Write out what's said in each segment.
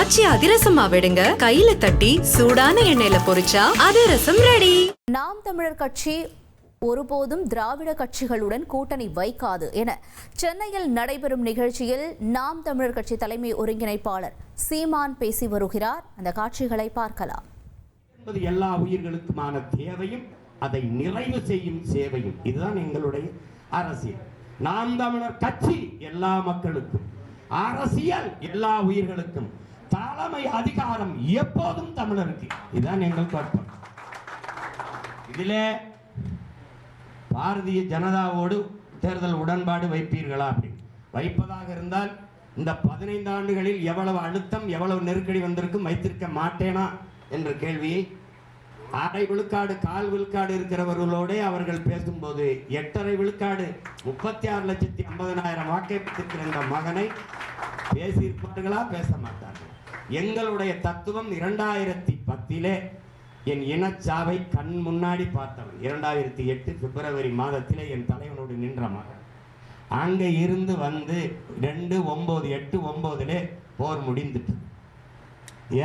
ஆச்சி அதிரசமா விடுங்க, கையில தட்டி சூடான எண்ணெயில பொரிச்சா அதிரசம் ரெடி. நாம் தமிழர் கட்சி ஒருபோதும் திராவிட கட்சிகளுடன் கூட்டணி வைக்காது என சென்னையில் நடைபெறும் நிகழ்ச்சியில் நாம் தமிழர் கட்சி தலைமை ஒருங்கிணைப்பாளர் சீமான் பேசி வருகிறார். அந்த காட்சிகளை பார்க்கலாம். எல்லா உயிர்களுக்குமான தேவையும் அதை நிறைவு செய்யும் சேவையும் இதுதான் எங்களுடைய அரசியல். நாம் தமிழர் கட்சி எல்லா மக்களுக்கும், அரசியல் எல்லா உயிர்களுக்கும், தலைமை அதிகாரம் எப்போதும் தமிழருக்கு. இதுதான் எங்கள் கோட்பாடு. இதிலே பாரதிய ஜனதாவோடு தேர்தல் உடன்பாடு வைப்பீர்களா? அப்படி வைப்பதாக இருந்தால் இந்த 15 ஆண்டுகளில் எவ்வளவு அழுத்தம், எவ்வளவு நெருக்கடி வந்திருக்கும், வைத்திருக்க மாட்டேனா என்ற கேள்வியை அரை விழுக்காடு, கால் விழுக்காடு இருக்கிறவர்களோட அவர்கள் பேசும்போது 8.5 விழுக்காடு 36,50,000 வாக்கை பெற்றிருக்கிற இந்த மகனை பேசியிருப்பார்களா? பேச மாட்டார்கள். எங்களுடைய தத்துவம் 2010 என் இனச்சாவை கண் முன்னாடி பார்த்தவன். 2008 பிப்ரவரி மாதத்திலே என் தலைவனோடு நின்ற மகன். அங்கே இருந்து வந்து 2/9/8/9 போர் முடிந்துட்டு,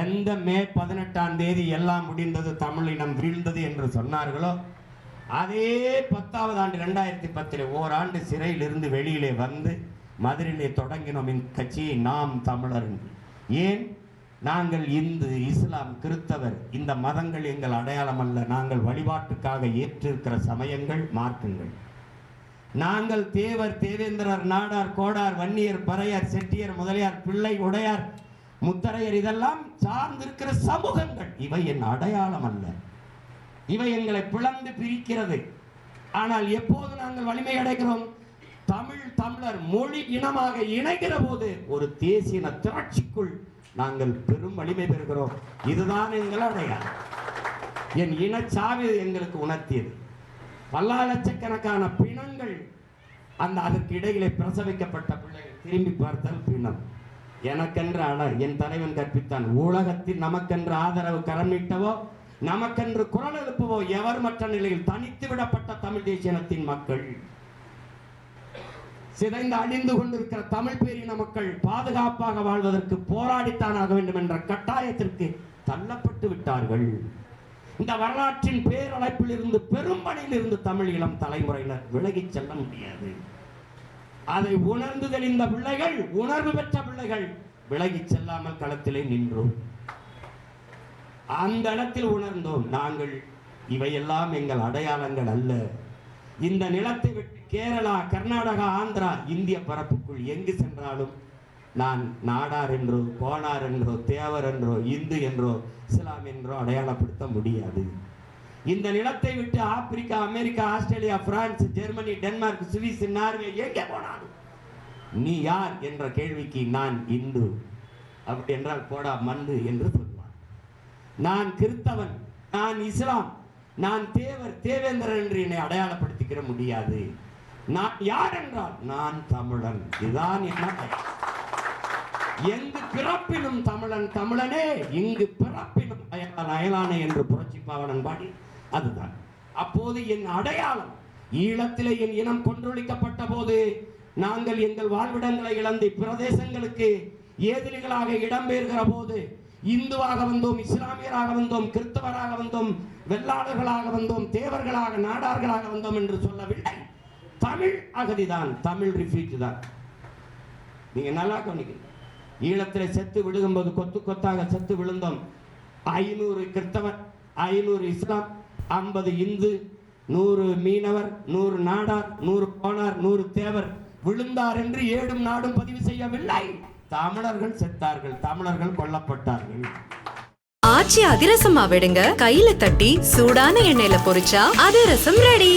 எந்த மே 18ஆம் தேதி எல்லாம் முடிந்தது, தமிழினம் வீழ்ந்தது என்று சொன்னார்களோ, அதே 10வது ஆண்டு 2010 ஓராண்டு சிறையில் இருந்து வெளியிலே வந்து மதுரையிலே தொடங்கினோம் இந்த கட்சியை நாம் தமிழர். ஏன்? நாங்கள் இந்து, இஸ்லாம், கிறிஸ்தவர், இந்த மதங்கள் எங்கள் அடையாளம் அல்ல. நாங்கள் வழிபாட்டுக்காக ஏற்றிருக்கிற சமயங்கள், மார்க்கங்கள். நாங்கள் தேவர், தேவேந்திரர், நாடார், கோடார், வன்னியர், பறையர், செட்டியர், முதலியார், பிள்ளை, உடையார், முத்தரையர், இதெல்லாம் சார்ந்திருக்கிற சமூகங்கள். இவை என் அடையாளம் அல்ல. இவை எங்களை பிளந்து பிரிக்கிறது. ஆனால் எப்போது நாங்கள் வலிமை அடைகிறோம்? தமிழர் மொழி இனமாக இணைகிற போது ஒரு தேசிய திரட்சிக்குள் நாங்கள் பெரும் வலிமை பெறுகிறோம். இதுதான் எங்கள் அடையாளம். என் இனச்சாவு எங்களுக்கு உணர்த்தியது. பல லட்சக்கணக்கான பிணங்கள், அதற்கு இடையிலே பிரசவிக்கப்பட்ட பிள்ளைகள் திரும்பி பார்த்தல் பிணம். எனக்கென்று என் தலைவன் கற்பித்தான். உலகத்தில் நமக்கென்று ஆதரவு கரம் நீட்டவோ, நமக்கென்று குரல் எழுப்பவோ எவர் மற்ற நிலையில் தனித்து விடப்பட்ட தமிழ் தேசியத்தின் மக்கள், சிதைந்து அழிந்து கொண்டிருக்கிற தமிழ் பேரின மக்கள் பாதுகாப்பாக வாழ்வதற்கு போராடித்தானாக வேண்டும் என்ற கட்டாயத்திற்கு தள்ளப்பட்டு விட்டார்கள். இந்த வரலாற்றின் பேரழைப்பில் இருந்து, பெரும்பணியில் இருந்து தமிழ் இளம் தலைமுறையினர் விலகிச் செல்ல முடியாது. அதை உணர்ந்து தெளிந்த பிள்ளைகள், உணர்வு பெற்ற பிள்ளைகள் விலகிச் செல்லாமல் களத்திலே நின்றோம். அந்த இடத்தில் உணர்ந்தோம், நாங்கள் இவையெல்லாம் எங்கள் அடையாளங்கள் அல்ல. இந்த நிலத்தை விட்டு கேரளா, கர்நாடகா, ஆந்திரா, இந்திய பரப்புக்குள் எங்கு சென்றாலும் நான் நாடார் என்றோ, கோனார் என்றோ, தேவர் என்றோ, இந்து என்றோ, இஸ்லாம் என்றோ அடையாளப்படுத்த முடியாது. இந்த நிலத்தை விட்டு Africa, America, Australia, France, Germany, Denmark, Swiss, Norway எங்கே போனாலும் நீ யார் என்ற கேள்விக்கு நான் இந்து, அப்படி என்றால் போடா மண்ணு என்று சொல்வான். நான் கிறிஸ்தவன், நான் இஸ்லாம், நான் தேவர், தேவேந்திரன் என்று என்னை அடையாளப்படுத்திக்கிற முடியாது. நான் யார் என்றால் நான் தமிழன். இதுதான் என்ன. எங்கு பிறப்பினும் தமிழன் தமிழனே, இங்கு பிறப்பினும் அயலானே என்று புரட்சி பாவலன் பாடி அதுதான். அப்போது என் அடையாளம். ஈழத்திலே என் இனம் கொன்றொழிக்கப்பட்ட போது நாங்கள் எங்கள் வாழ்விடங்களை இழந்து பிரதேசங்களுக்கு ஏதிலிகளாக இடம்பெயர்கிற போது இந்துவாக வந்தோம், இஸ்லாமியராக வந்தோம், கிறிஸ்தவராக வந்தோம், வெள்ளாளர்களாக வந்தோம், தேவர்களாக, நாடார்களாக வந்தோம் என்று சொல்லவில்லை. தமிழ் அகதிதான், தமிழ் ரிஃப்யூஜி தான். நீங்க நல்லா கவனிக்கணும். ஈழத்தில் செத்து விழுகும்போது கொத்து கொத்தாக செத்து விழுந்தோம். 500 கிறிஸ்தவர், 500 இஸ்லாம், 50 இந்து, 100 மீனவர், 100 நாடார், 100 கோனார், 100 தேவர் விழுந்தார் என்று ஏடும் நாடும் பதிவு செய்யவில்லை. தமிழர்கள் செத்தார்கள், தமிழர்கள் கொல்லப்பட்டார்கள். ஆச்சி அதிரசமா விடுங்க, கையில தட்டி சூடான எண்ணெயில பொரிச்சா அதிரசம் ரெடி.